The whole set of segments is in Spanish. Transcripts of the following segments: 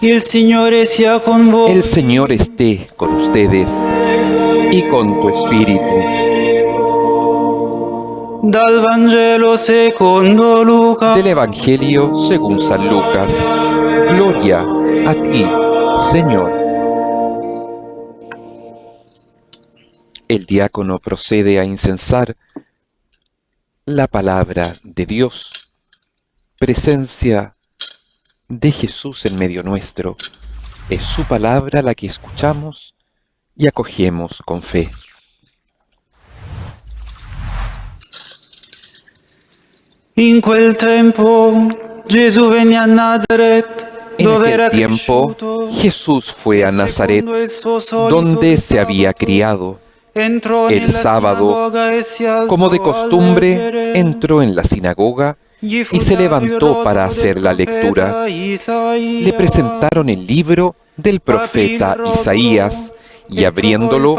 Il Signore sia con voi. El Señor esté con ustedes y con tu espíritu. Dal Vangelo secondo Luca. Del Evangelio según San Lucas. Gloria a ti, Señor. El diácono procede a incensar la palabra de Dios. Presencia de Jesús en medio nuestro. Es su palabra la que escuchamos y acogemos con fe. In quel tempo Gesù venne a Nazaret, En dove era aquel tiempo cresciuto, Jesús fue a Nazaret, secondo il suo solito donde di se había sabato, criado. entrò El nella sábado, sinagoga e si como de alzò a costumbre, leggere. entró en la sinagoga Gli fu y se dato il levantó para rotolo del hacer la lectura. profeta Isaia. Le presentaron el libro del profeta Isaías y abriéndolo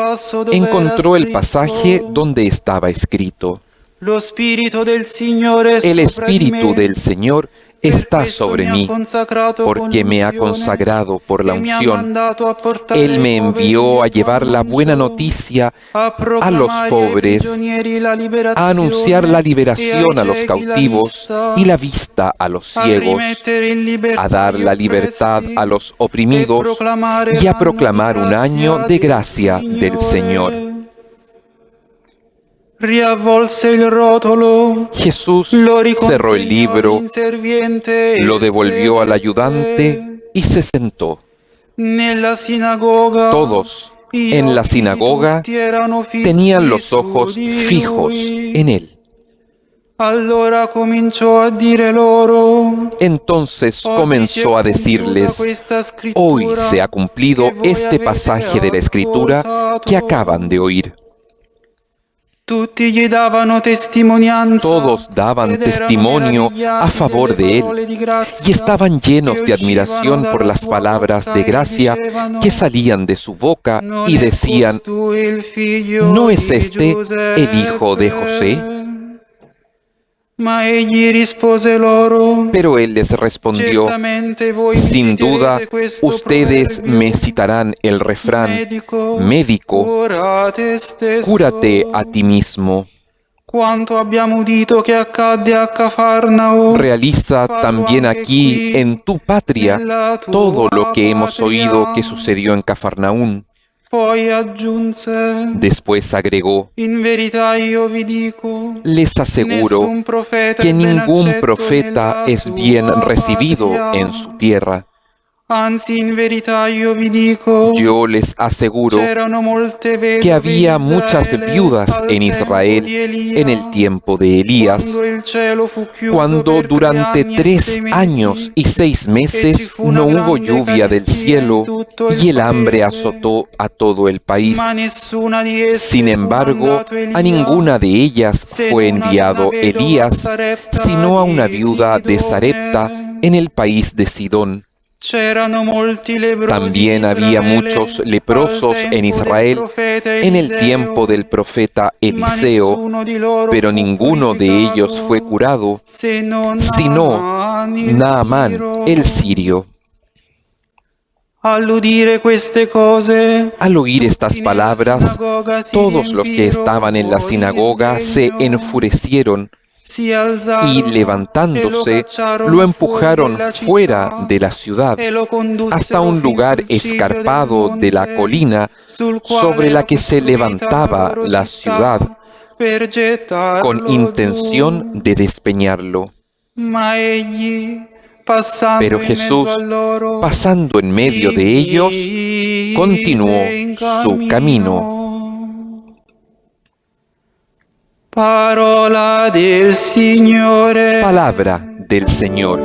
encontró el pasaje donde estaba escrito: Lo Spirito del Signore è El sopra di Espíritu me, del Señor per está questo sobre mi ha mí, consacrato con porque me ha l'unzione consagrado por la e mi ha unción. mandato a portare Él me ai poveri envió a il buon llevar la buena annuncio, noticia a a los proclamare ai pobres, prigionieri la a liberazione anunciar la e ai liberación a los ciechi la cautivos vista, y la vista a los a ciegos, rimettere in a libertà dar gli la libertad oppressi a los e oprimidos proclamare y a l'anno di proclamar un año grazia de del gracia del Señor. Signore. Riavvolse il rotolo, Jesús lo cerró el riconsegnò libro, all'inserviente e lo devolvió al sedette. ayudante y se sentó. Nella sinagoga Todos gli en la occhi di sinagoga tutti erano fissi tenían los su ojos di fijos lui. en él. Allora cominciò a dire loro: Entonces oggi si è comenzó a compiuta decirles: questa hoy scrittura se ha cumplido che voi este avete pasaje de la Escritura que ascoltato. acaban de oír. Tutti gli davano testimonianza Todos daban ed erano testimonio a meravigliati favor delle de parole di él y grazia estaban llenos che de uscivano admiración por dalla las sua palabras bocca de e gracia dicevano: que salían de su boca non y è decían: costui il figlio ¿no es di este el hijo de Giuseppe? José? Ma egli rispose loro: Pero él les respondió: certamente voi mi sin duda, citerete questo ustedes proverbio, me citarán el refrán: médico, cura te stesso. cúrate a ti mismo. Quanto abbiamo udito che accadde a Cafarnao, Realiza fallo también anche aquí qui, en tu patria nella todo lo tua que hemos oído que patria. sucedió en Cafarnaún. Poi aggiunse: Después agregó: in verità io vi dico, les aseguro nessun profeta que è ben ningún accetto profeta nella es bien sua recibido patria. en su tierra. Anzi, in verità io vi dico, Yo les aseguro c'erano molte vedove que había in muchas Israele viudas al en tempo Israel di Elia, en el tiempo de Elías, quando il cielo fu chiuso cuando per 3 durante anni e 3 6 años mesi, y 6 e ci meses fu una no hubo grande lluvia del carestia in cielo tutto il y el hambre paese. azotó a todo el país. Ma nessuna di esse Sin fu embargo, mandato a Elia, ninguna de ellas se fue non ad una enviado vedova Elías, Sarepta sino a una di viuda de Sarepta Sidone. en el país de Sidón. C'erano molti lebbrosi in También había muchos Israele al leprosos en tempo del Israel profeta en el tiempo Eliseo, del profeta ma Eliseo, nessuno di loro pero fu ninguno de ellos fue purificato, curado, se non sino Naaman il Naamán el Sirio. sirio. All'udire queste cose, Al oír estas tutti nella palabras, sinagoga si todos los que estaban en la riempirono di sinagoga se sdegno, enfurecieron si y alzarono e lo levantándose cacciarono lo fuori empujaron della fuera città de la ciudad e lo hasta condussero un fin lugar sul ciglio del escarpado de la monte colina sul quale sobre la era que se costruita la levantaba loro la ciudad città per con gettarlo intención giù. de despeñarlo. Ma egli, passando Pero in mezzo a Jesús, loro, pasando en medio de ellos, si continuó mise in su camino. Parola del Signore. Palabra del Señor.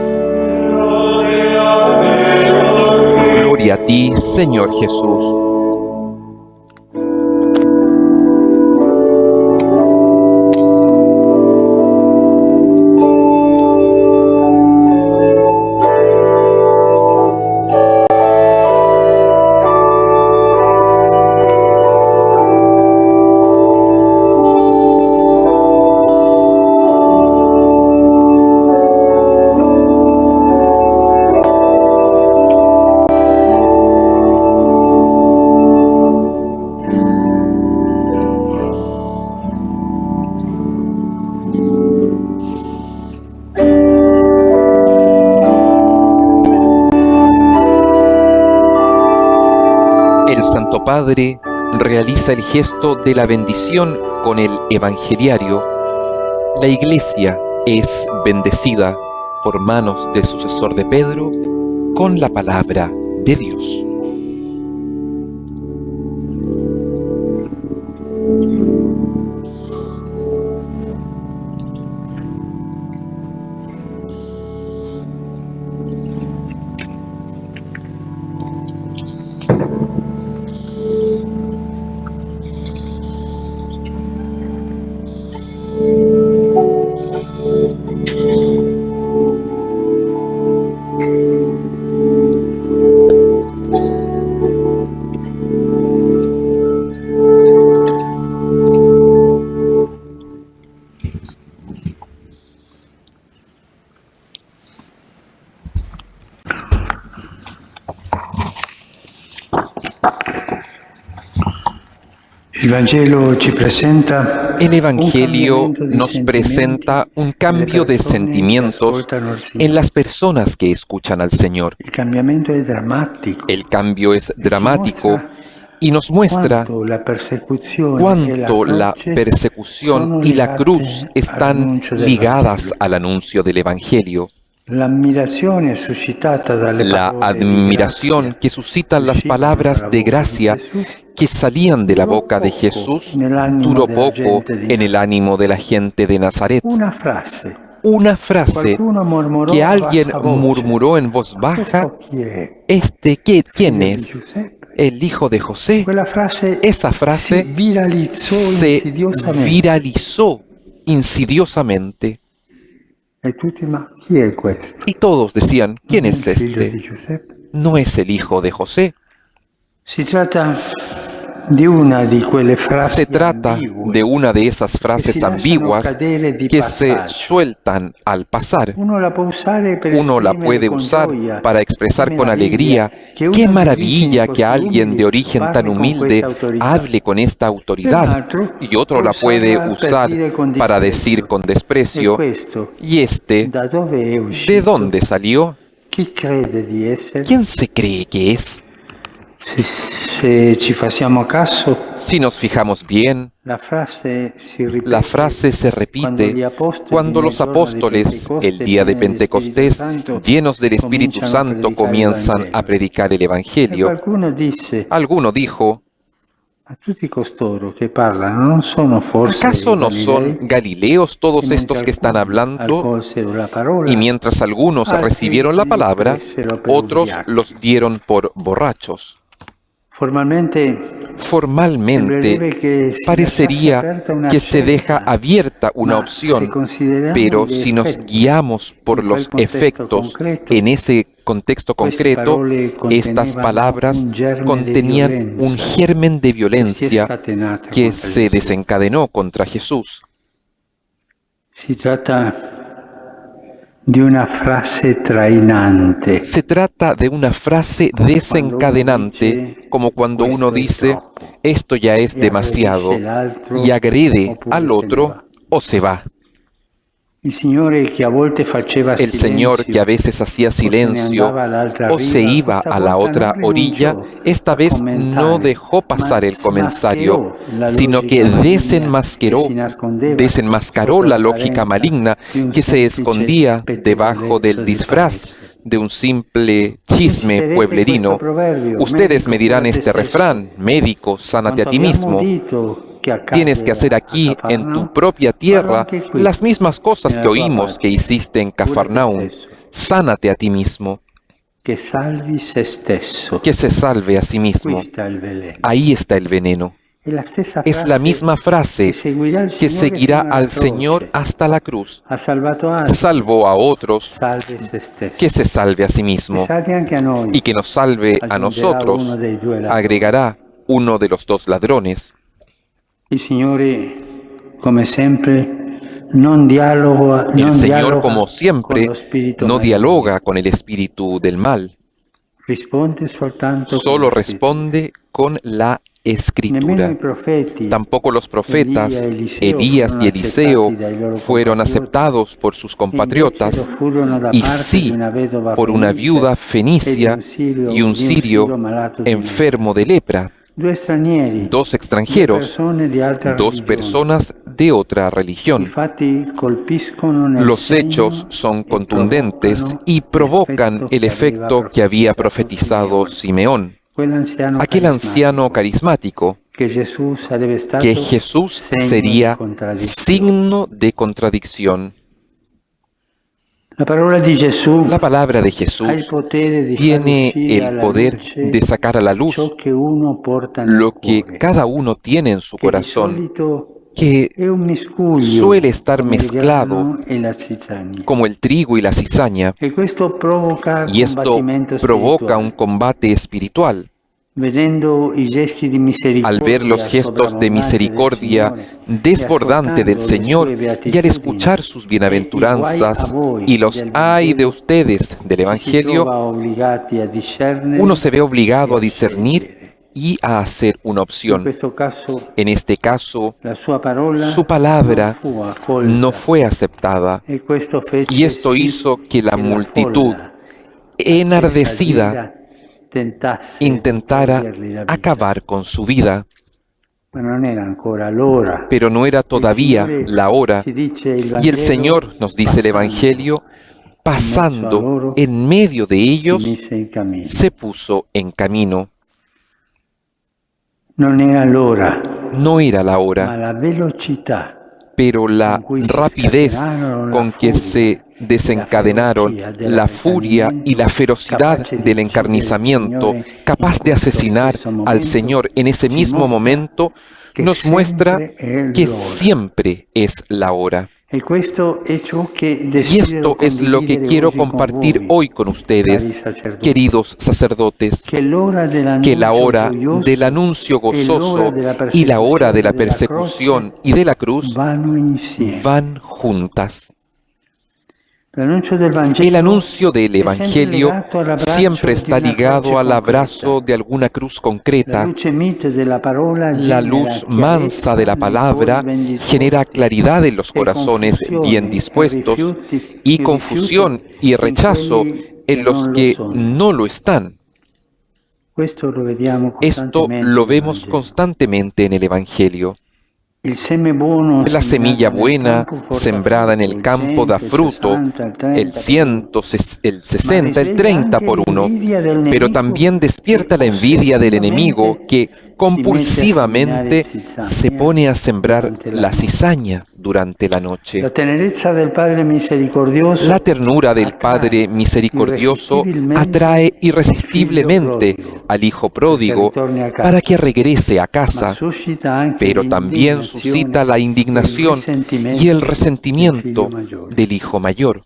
Gloria a ti, Señor Jesús. El Santo Padre realiza el gesto de la bendición con el evangeliario. La Iglesia es bendecida por manos del sucesor de Pedro con la palabra de Dios. El Evangelio nos presenta un cambio de sentimientos en las personas que escuchan al Señor. El cambio es dramático y nos muestra cuánto la persecución y la cruz están ligadas al anuncio del Evangelio. La admiración que suscitan las palabras de gracia que salían de la boca de Jesús duró poco en el ánimo de la gente de Nazaret. Una frase que alguien murmuró en voz baja: ¿quién es? ¿El hijo de José? Esa frase se viralizó insidiosamente. Y todos decían: ¿quién es este? ¿No es el hijo de José? Se trata de una de esas frases ambiguas que se sueltan al pasar. Uno la puede usar para expresar con alegría: ¡qué maravilla que alguien de origen tan humilde hable con esta autoridad! Y otro la puede usar para decir con desprecio: ¿y este de dónde salió? ¿Quién se cree que es? Si nos fijamos bien, la frase se repite cuando los apóstoles, el día de Pentecostés, llenos del Espíritu Santo, comienzan a predicar el Evangelio. Alguno dijo: ¿acaso no son galileos todos estos que están hablando? Y mientras algunos recibieron la palabra, otros los dieron por borrachos. Formalmente parecería que se deja abierta una opción, pero si nos guiamos por los efectos en ese contexto concreto, estas palabras contenían un germen de violencia que se desencadenó contra Jesús. Se trata de una frase trainante. Se trata de una frase desencadenante, como cuando uno dice: esto ya es demasiado, y agrede al otro o se va. El Señor que a veces hacía silencio o se iba a la otra orilla, esta vez no dejó pasar el comentario, sino que desenmascaró la lógica maligna que se escondía debajo del disfraz de un simple chisme pueblerino. Ustedes me dirán este refrán: médico, sánate a ti mismo. Tienes que hacer aquí, en tu propia tierra, las mismas cosas que oímos que hiciste en Cafarnaún. Sánate a ti mismo. Que se salve a sí mismo. Ahí está el veneno. Es la misma frase que seguirá al Señor hasta la cruz. Salvó a otros, que se salve a sí mismo. Y que nos salve a nosotros, agregará uno de los dos ladrones. El Señor, como siempre, no dialoga con el espíritu del mal. risponde soltanto con solo la scrittura. responde con la Nemmeno escritura. i profeti Tampoco los profetas, Elia e Eliseo Elías furono y Eliseo, accettati dai loro fueron compatriotti, aceptados por sus invece lo compatriotas, furono da y parte di sí una vedova por una viuda fenicia e fenicia y un di un sirio sirio malato di lepre. enfermo de lepra, Due stranieri, dos due extranjeros, persone di altra dos religione. personas de otra I religión. fatti colpiscono nel Los hechos segno son e contundentes provocano y provocan l'effetto el che aveva efecto que había profetizzato profetizado Simeone, Simeón, quell'anziano aquel anciano carismatico, carismático, che Gesù sarebbe que stato Jesús segno di sería contraddizione. signo de contradicción. La parola di Gesù La palabra de ha il Jesús potere di far tiene uscire el alla poder luce de sacar a la luz ciò che uno porta nel lo que cuore, cada uno tiene en su che di corazón, solito que è un miscuglio suele estar come il mezclado grano e la zizzania. como el trigo y la cizaña, E questo provoca y esto combattimento provoca un spirituale. combate espiritual. Vedendo i gesti di Al ver los misericordia gestos de sovrabbondanti del misericordia Signore e desbordante del ascoltando le Señor, sue y al beatitudini escuchar sus e i guai a bienaventuranzas voi y los del ay de Vangelo, ustedes del ci si Evangelio, trova obbligati a discernere uno se ve e obligado a a discernir scegliere. y a hacer una In opción. questo caso En este caso, la sua parola su non palabra fu no accolta fue aceptada, e questo y fece esto sì hizo que la che la multitud, folla accesa di enardecida, ira tentasse di intentara togliergli la vita. acabar con su vida. Ma non era ancora l'ora. Pero no era Il todavía Signore la hora, ci dice il y el Vangelo, Señor, nos dice el Evangelio, pasando en medio de si ellos, mise in cammino. se puso en camino. Non era l'ora, No era la ma hora, la velocità pero la con cui si rapidez scatenarono la con que furia se e la desencadenaron ferocia la furia y la ferocidad capace di del uccidere il encarnizamiento, Signore capaz in de questo asesinar stesso al momento, Señor en ese ci mismo mostra momento, che nos muestra sempre è que l'ora. siempre es la hora. E questo è ciò che Y desidero esto es lo que condividere quiero oggi con compartir voi, hoy con cari ustedes, sacerdoti, queridos sacerdotes, che l'ora que la dell'annuncio hora gioioso del anuncio e l'ora gozoso della y la hora de persecuzione la della persecución croce y de la cruz vanno insieme. van juntas. L'annuncio del El Vangelo anuncio del è sempre Evangelio legato all'abbraccio siempre di está una ligado croce al abrazo concreta. de alguna cruz La concreta. luce mite della parola La genera luz mansa de la chiarezza nei palabra cuori ben genera disposti claridad en los e corazones bien confusione dispuestos y rifiuto confusión y in rechazo quelli en che los non lo que sono. no lo están. Questo lo vediamo Esto costantemente lo nel vemos Vangelo. constantemente en el Evangelio. Il seme buono La semilla buena sembrada en el campo da fruto, el 100, el 60, el 30 por uno, pero también despierta la envidia del enemigo que compulsivamente se pone a sembrar la cizaña durante la noche. La tenerezza del Padre misericordioso La ternura del Padre misericordioso atrae irresistiblemente al Hijo pródigo para que regrese a casa, pero también suscita la indignación y el resentimiento del hijo mayor.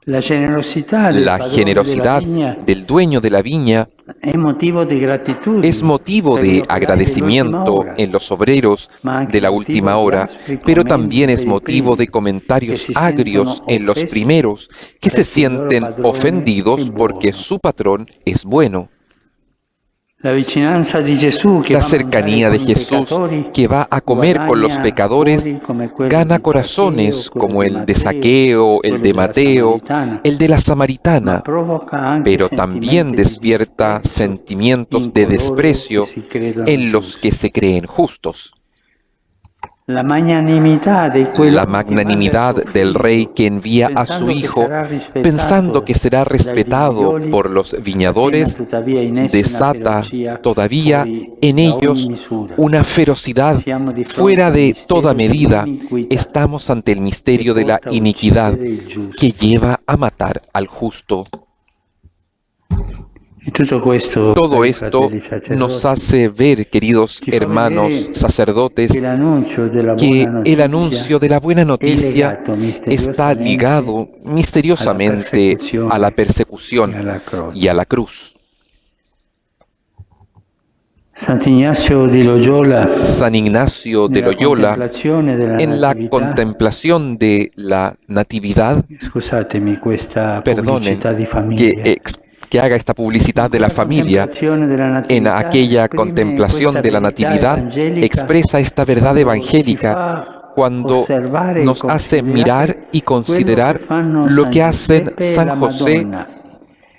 La generosità del La padrone generosidad della vigna del dueño de la viña è motivo di gratitudine es motivo per gli de operai dell'ultima agradecimiento ora, en los obreros ma anche de la motivo última di hora, aspri pero commenti también es per i motivo primi, de comentarios che si agrios sentono en los offesi primeros que se perché il loro sienten padrone ofendidos è porque buono. su patrón es bueno. La vicinanza di Gesù che La va a mangiare cercanía de con i Jesús peccatori que va a comer con los guadagna pecadores cuori come quello gana di corazones Zaccheo, quello como di el de Matteo, Zaqueo, el quello de della Mateo, Samaritana, el de la ma Samaritana, provoca anche pero también sentimenti di despierta disprezzo sentimientos in de coloro che desprecio si credono en los giusti. que se creen justos. La magnanimità di La quello che manda magnanimidad il suo del rey figlio, que envía a su pensando che hijo, sarà rispettato pensando que será dai respetado vignaioli, por los scatena viñadores, tuttavia in essi una desata ferocia todavía fuori en da ogni ellos misura. una ferocidad Siamo di fuera fronte al de toda mistero medida. dell'iniquità Estamos ante el che misterio de la porta a iniquidad uccidere il que giusto. lleva a matar al justo. E tutto questo, Todo cari esto fratelli nos sacerdoti, hace ver, queridos ci fa hermanos vedere sacerdotes, che l'annuncio della que buona el notizia anuncio de la buena è noticia legato está misteriosamente ligado alla misteriosamente a la persecuzione e persecución alla y croce. a la cruz. Sant'Ignazio di Loyola, San Ignacio de nella Loyola, contemplazione della en la Natività, contemplación de la Natividad, scusatemi questa perdonen pubblicità di que famiglia, que haga esta publicidad de la familia, en aquella contemplación de la Natividad, expresa esta verdad evangélica cuando nos hace mirar y considerar lo que hacen San José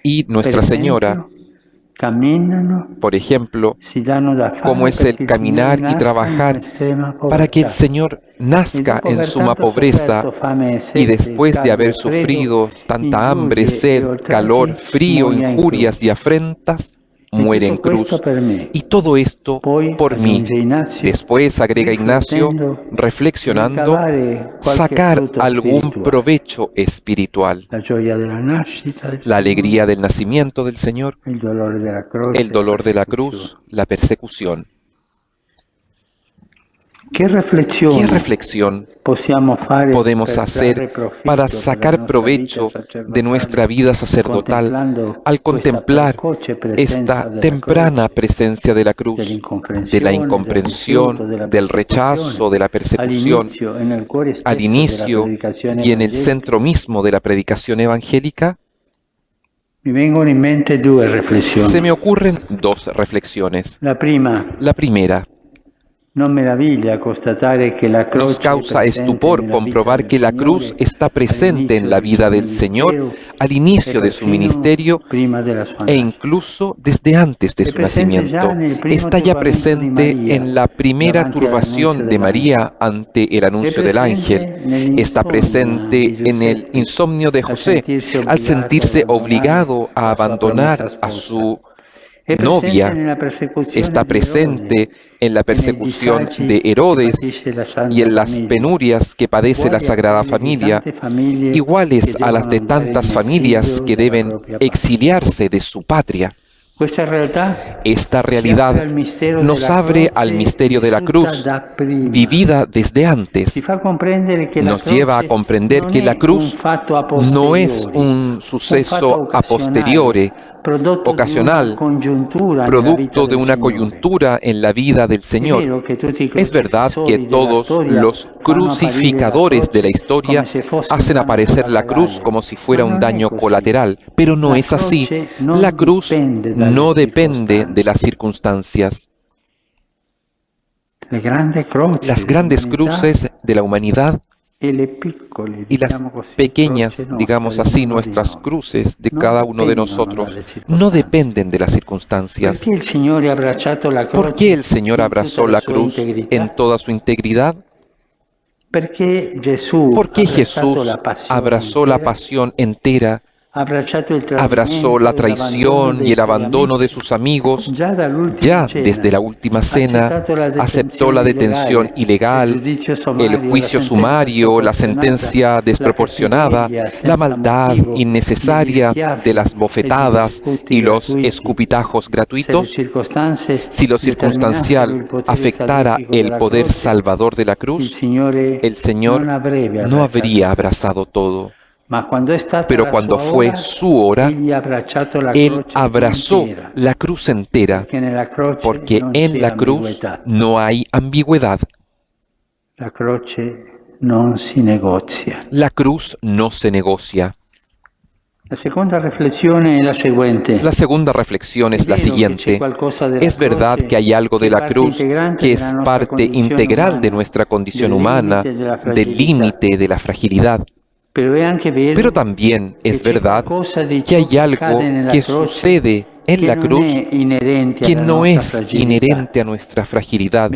y Nuestra Señora. Por ejemplo, cómo es el caminar y trabajar para que el Señor nazca en suma pobreza y después de haber sufrido tanta hambre, sed, calor, frío, injurias y afrentas, muere en cruz. Y todo esto por mí. Después, agrega Ignacio, reflexionando, sacar algún provecho espiritual. La alegría del nacimiento del Señor, el dolor de la cruz, la persecución. ¿Qué reflexión podemos hacer para sacar provecho de nuestra vida sacerdotal al contemplar esta temprana presencia de la cruz, de la incomprensión, del rechazo, de la persecución, al inicio y en el centro mismo de la predicación evangélica? Se me ocurren dos reflexiones. La primera, nos causa estupor comprobar que la cruz está presente en la vida del Señor al inicio de su ministerio e incluso desde antes de su nacimiento. Está ya presente en la primera turbación de María ante el anuncio del ángel. Está presente en el insomnio de José al sentirse obligado a abandonar a su novia. Está presente en la persecución de Herodes y en las penurias que padece la Sagrada Familia, iguales a las de tantas familias que deben exiliarse de su patria. Esta realidad nos abre al misterio de la cruz, vivida desde antes. Nos lleva a comprender que la cruz no es un suceso a posteriori, ocasional, producto de una coyuntura en la vida del Señor. Es verdad que todos los crucificadores de la historia hacen aparecer la cruz como si fuera un daño colateral, pero no es así. La cruz no depende de las circunstancias. Las grandes cruces de la humanidad y las pequeñas, digamos así, nuestras cruces de cada uno de nosotros no dependen de las circunstancias. ¿Por qué el Señor abrazó la cruz en toda su integridad? ¿Por qué Jesús abrazó la pasión entera? Abrazó la traición y el abandono de sus amigos. Ya desde la última cena aceptó la detención ilegal, el juicio sumario, la sentencia desproporcionada, la maldad innecesaria de las bofetadas y los escupitajos gratuitos. Si lo circunstancial afectara el poder salvador de la cruz, el Señor no habría abrazado todo. Pero cuando fue su hora, Él abrazó la cruz entera, porque en la cruz no hay ambigüedad. La cruz no se negocia. La segunda reflexión es la siguiente. Es verdad que hay algo de la cruz que es parte integral de nuestra condición humana, del límite de la fragilidad. Pero también es verdad que hay algo que sucede en la cruz que no es inherente a nuestra fragilidad,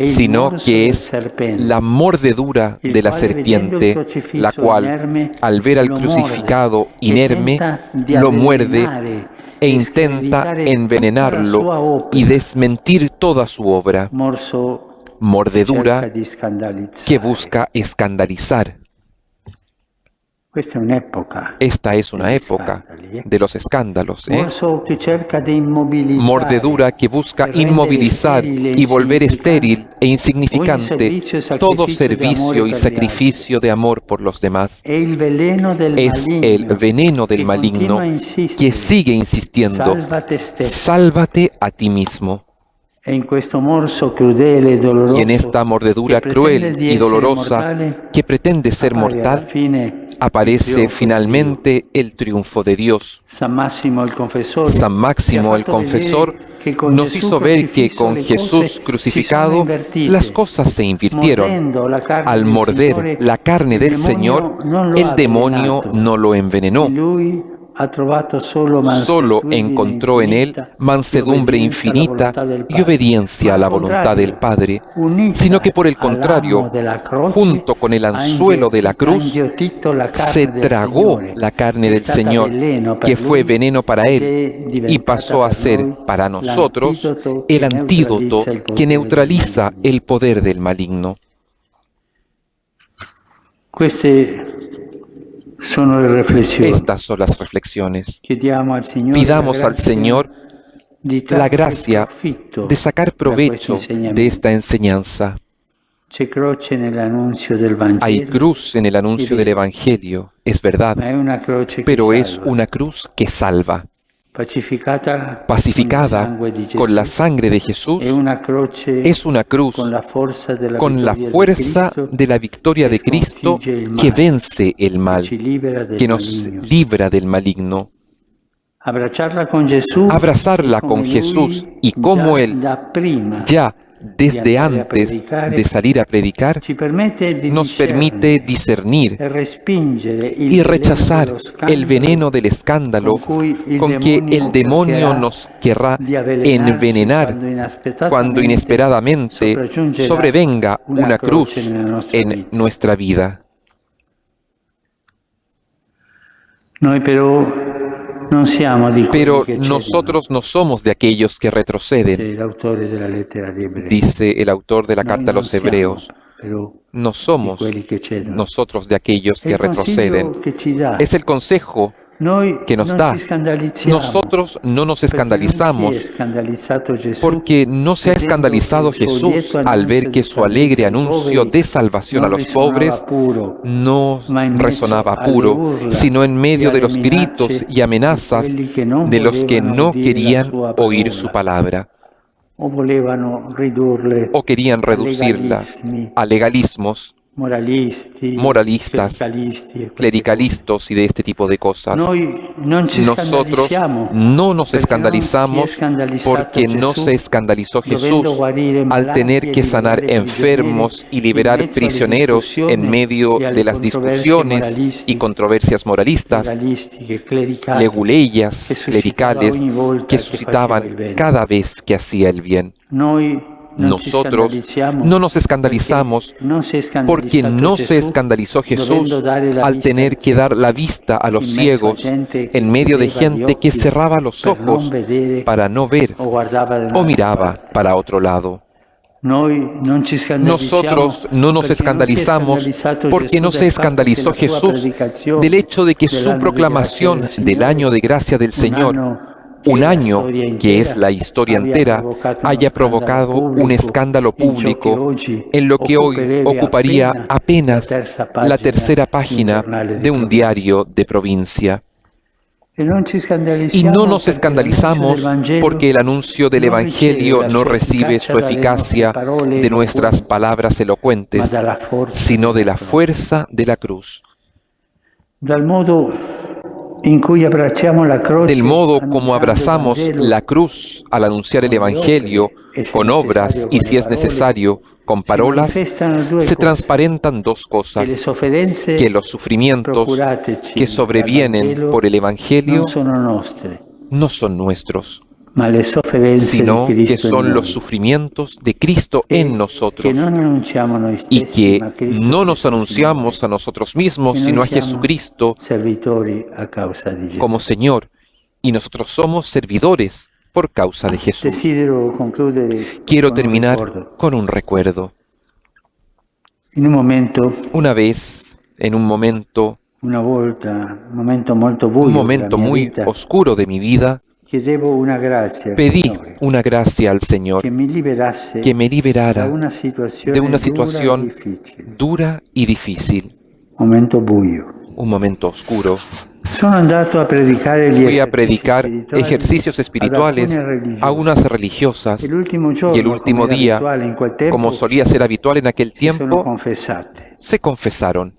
sino que es la mordedura de la serpiente, la cual, al ver al crucificado inerme, lo muerde e intenta envenenarlo y desmentir toda su obra. Mordedura que busca escandalizar. Esta es una época de los escándalos. Mordedura que busca inmovilizar y volver estéril e insignificante todo servicio y sacrificio de amor por los demás. Es el veneno del maligno que sigue insistiendo: sálvate a ti mismo. Y en esta mordedura cruel y dolorosa que pretende ser mortal, aparece finalmente el triunfo de Dios. San Máximo el Confesor, San Máximo el Confesor nos hizo ver que con Jesús crucificado las cosas se invirtieron. Al morder la carne del Señor, el demonio no lo envenenó. Solo encontró en él mansedumbre infinita y obediencia a la voluntad del Padre, sino que por el contrario, junto con el anzuelo de la cruz, se tragó la carne del Señor, que fue veneno para él, y pasó a ser para nosotros el antídoto que neutraliza el poder del maligno. Estas son las reflexiones. Pidamos al Señor la gracia de sacar provecho de esta enseñanza. Hay cruz en el anuncio del Evangelio, es verdad, pero es una cruz que salva. Pacificada con la sangre de Jesús, es una cruz con la fuerza de la victoria de Cristo que vence el mal, que nos libra del maligno. Abrazarla con Jesús y como Él ya desde antes de salir a predicar, nos permite discernir y rechazar el veneno del escándalo con que el demonio nos querrá envenenar cuando inesperadamente sobrevenga una cruz en nuestra vida. Pero nosotros no somos de aquellos que retroceden, dice el autor de la carta a los Hebreos. No somos nosotros de aquellos que retroceden. Es el consejo que nos da. Nosotros no nos escandalizamos porque no se ha escandalizado Jesús al ver que su alegre anuncio de salvación a los pobres no resonaba puro, sino en medio de los gritos y amenazas de los que no querían oír su palabra o querían reducirla a legalismos, moralistas, clericalistas y de este tipo de cosas. Nosotros no nos escandalizamos porque no se escandalizó Jesús al tener que sanar enfermos y liberar prisioneros en medio de las discusiones y controversias moralistas, leguleyas, clericales, que suscitaban cada vez que hacía el bien. Nosotros no nos escandalizamos porque no se escandalizó Jesús al tener que dar la vista a los ciegos en medio de gente que cerraba los ojos para no ver o miraba para otro lado. Nosotros no nos escandalizamos porque no se escandalizó Jesús del hecho de que su proclamación del año de gracia del Señor, un año que es la historia entera, haya provocado un escándalo público en lo que hoy ocuparía apenas la tercera página de un diario de provincia. Y no nos escandalizamos porque el anuncio del Evangelio no recibe su eficacia de nuestras palabras elocuentes, sino de la fuerza de la cruz. Del modo como abrazamos la cruz al anunciar el Evangelio, con obras y, si es necesario, con parolas, se transparentan dos cosas: que los sufrimientos que sobrevienen por el Evangelio no son nuestros, sino que son los sufrimientos de Cristo en nosotros, y que no nos anunciamos a nosotros mismos, sino a Jesucristo como Señor, y nosotros somos servidores por causa de Jesús. Quiero terminar con un recuerdo. Una vez, en un momento muy oscuro de mi vida, pedí una gracia al Señor que me liberara de una situación dura y difícil, un momento oscuro. Fui a predicar ejercicios espirituales a unas religiosas y el último día, como solía ser habitual en aquel tiempo, se confesaron.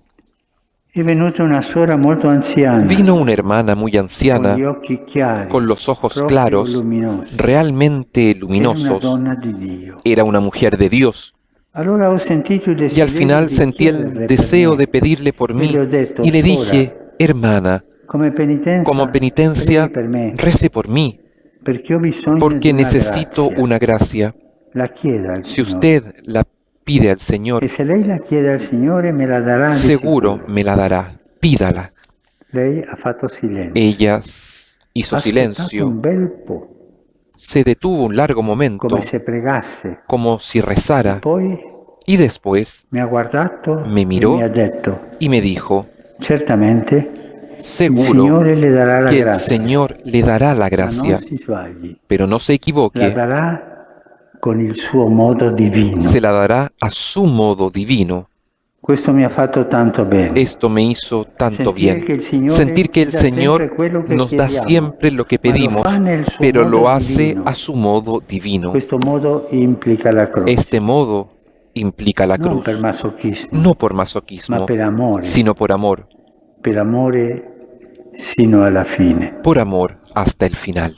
È venuta una suora molto anziana, Vino una hermana muy con anciana, gli occhi chiari, con los ojos proprio claros, luminosi. realmente Era una luminosos. donna di Dio. Era una mujer de Dios. Allora ho sentito il Y al desiderio final di sentí el chiederle per deseo me. de pedirle por E mí le ho detto, y le "Suora, dije, hermana, come como penitenza, penitencia, preghi per me, rece por mí, perché ho bisogno porque di una necesito grazia. una gracia. La chieda al Si Signore. usted la pide al E Señor, se lei la chiede al Signore me la darà di seguro sicuro. me la dará. Pídala. Lei ha fatto silenzio. Ella hizo Ha aspettato silencio, un bel po', se detuvo un largo momento, come se pregasse. como si E rezara, poi y después mi ha guardato me e miró mi ha detto, y me dijo, certamente il seguro Signore le darà la que el grazia, Señor le dará la ma non gracia, si sbagli, pero no se la equivoque, darà con il suo modo divino. se la dará a su modo divino. Questo mi ha fatto tanto bene. Esto me hizo tanto Sentire bien. che il Signore Sentir que ci el dà sempre Señor quello che nos da chiediamo, siempre lo que ma lo pedimos, fa nel suo pero modo lo hace divino. a su modo divino. Questo modo implica la croce, Este modo implica la non cruz, per masochismo, no por ma masoquismo, per amore sino por amor sino alla fine. hasta el final.